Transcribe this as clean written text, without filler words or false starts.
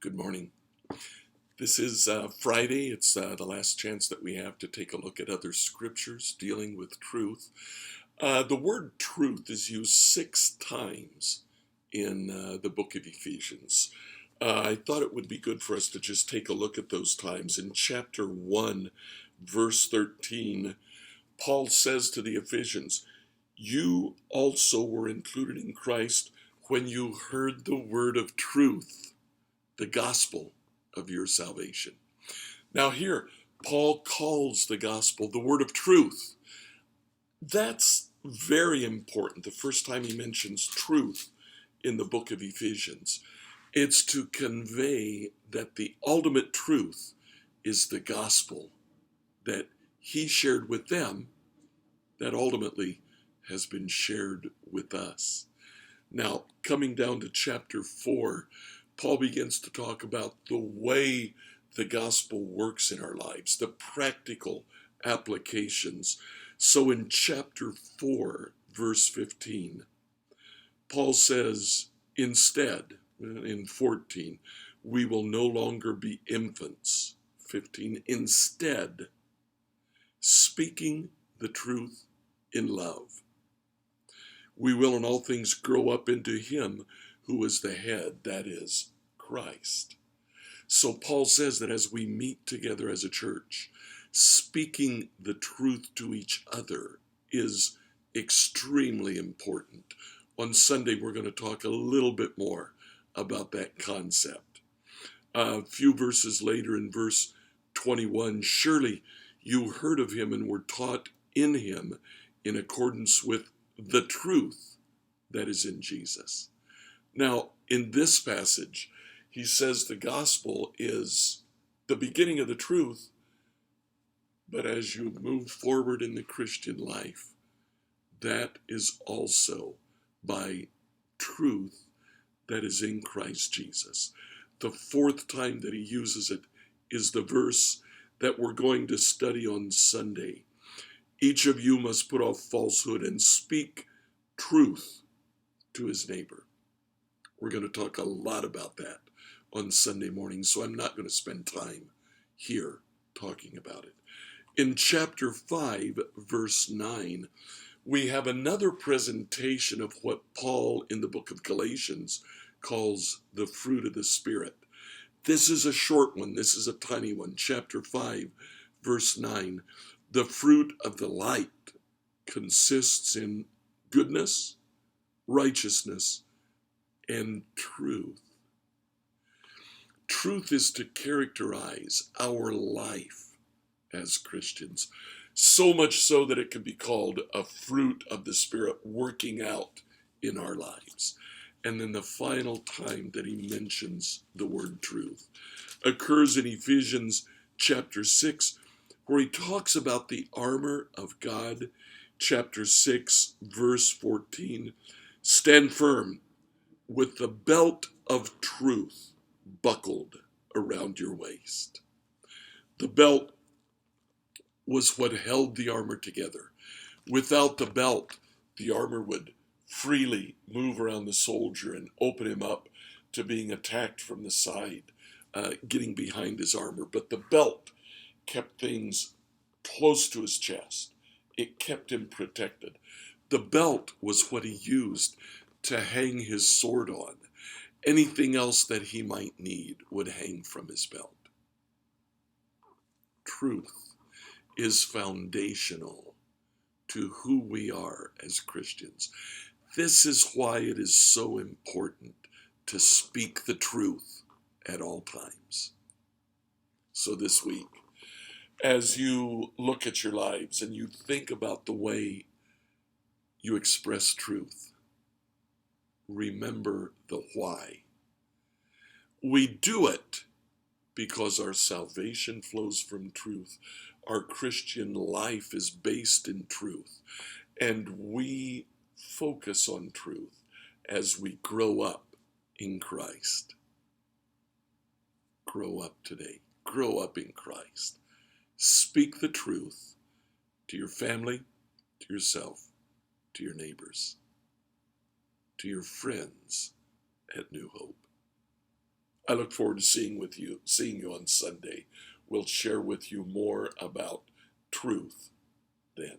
Good morning. This is Friday. It's the last chance that we have to take a look at other scriptures dealing with truth. The word truth is used 6 times in the book of Ephesians. I thought it would be good for us to just take a look at those times. In chapter 1, verse 13, Paul says to the Ephesians, "You also were included in Christ when you heard the word of truth, the gospel of your salvation." Now here, Paul calls the gospel the word of truth. That's very important. The first time he mentions truth in the book of Ephesians, it's to convey that the ultimate truth is the gospel that he shared with them that ultimately has been shared with us. Now, coming down to chapter 4, Paul begins to talk about the way the gospel works in our lives, the practical applications. So in chapter 4, verse 15, Paul says, instead, in 14, we will no longer be infants. 15, instead, speaking the truth in love, we will in all things grow up into him who is the head, that is, Christ. So Paul says that as we meet together as a church, speaking the truth to each other is extremely important. On Sunday, we're going to talk a little bit more about that concept. A few verses later in verse 21, surely you heard of him and were taught in him in accordance with the truth that is in Jesus. Now, in this passage, he says the gospel is the beginning of the truth, but as you move forward in the Christian life, that is also by truth that is in Christ Jesus. The fourth time that he uses it is the verse that we're going to study on Sunday. Each of you must put off falsehood and speak truth to his neighbor. We're going to talk a lot about that on Sunday morning, so I'm not going to spend time here talking about it. In chapter 5, verse 9, we have another presentation of what Paul in the book of Galatians calls the fruit of the Spirit. This is a short one. This is a tiny one. Chapter 5, verse 9. The fruit of the light consists in goodness, righteousness, and truth. Truth is to characterize our life as Christians, so much so that it can be called a fruit of the Spirit working out in our lives. And then the final time that he mentions the word truth occurs in Ephesians chapter 6, where he talks about the armor of God. Chapter 6, verse 14, stand firm with the belt of truth buckled around your waist. The belt was what held the armor together. Without the belt, the armor would freely move around the soldier and open him up to being attacked from the side, getting behind his armor. But the belt kept things close to his chest. It kept him protected. The belt was what he used to hang his sword on. Anything else that he might need would hang from his belt. Truth is foundational to who we are as Christians. This is why it is so important to speak the truth at all times. So this week, as you look at your lives and you think about the way you express truth, remember the why. We do it because our salvation flows from truth. Our Christian life is based in truth. And we focus on truth as we grow up in Christ. Grow up today. Grow up in Christ. Speak the truth to your family, to yourself, to your neighbors, to your friends at New Hope. I look forward to seeing you on Sunday. We'll share with you more about truth then.